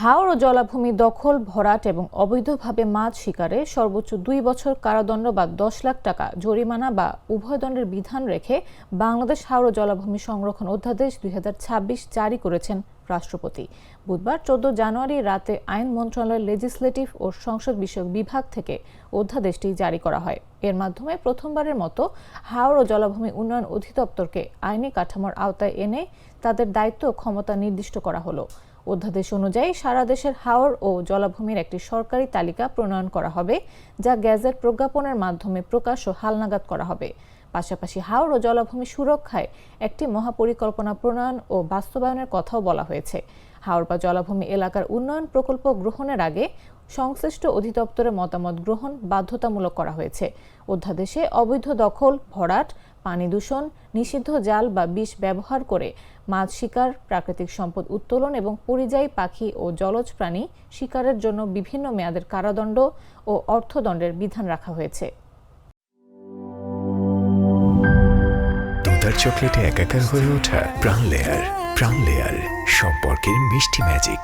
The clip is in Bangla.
হাওর ও জলাভূমি দখল, ভরাট এবং অবৈধভাবে মাছ শিকারে সর্বোচ্চ 2 বছর কারাদণ্ড বা 10 লাখ টাকা জরিমানা বা উভয় দণ্ডের বিধান রেখে বাংলাদেশ হাওর ও জলাভূমি সংরক্ষণ অধ্যাদেশ 2026 জারি করেছেন রাষ্ট্রপতি। বুধবার 14 জানুয়ারি রাতে আইন মন্ত্রণালয়ের লেজিসলেটিভ ও সংসদ বিষয়ক বিভাগ থেকে অধ্যাদেশটি জারি করা হয়। এর মাধ্যমে প্রথমবারের মতো হাওর ও জলাভূমি উন্নয়ন অধিদপ্তরকে আইনি কাঠামোর আওতায় এনে তাদের দায়িত্ব ও ক্ষমতা নির্দিষ্ট করা হলো। অধ্যাদেশ অনুযায়ী সারা দেশের হাওর ও জলাভূমির একটি সরকারি তালিকা প্রণয়ন করা হবে, যা গেজেট প্রজ্ঞাপনের মাধ্যমে প্রকাশ ও হালনাগাদ করা হবে। পাশাপাশি হাওর ও জলাভূমি সুরক্ষায় একটি মহাপরিকল্পনা প্রণয়ন ও বাস্তবায়নের কথাও বলা হয়েছে। হাওর বা জলাভূমি এলাকার উন্নয়ন প্রকল্প গ্রহণের আগে সংশ্লিষ্ট অধিদপ্তরের মতামত গ্রহণ বাধ্যতামূলক করা হয়েছে। অধ্যাদেশে অবৈধ দখল, ভরাট, পানি দূষণ, নিষিদ্ধ জাল বা বিষ ব্যবহার করে মাছ শিকার, প্রাকৃতিক সম্পদ উত্তোলন এবং পরিযায়ী পাখি ও জলজ প্রাণী শিকারের জন্য বিভিন্ন মেয়াদের কারাদণ্ড ও অর্থদণ্ডের বিধান রাখা হয়েছে। দুধার চকলেটে একাকার হয়ে ওঠা প্রাণ লেয়ার সম্পর্কের মিষ্টি ম্যাজিক।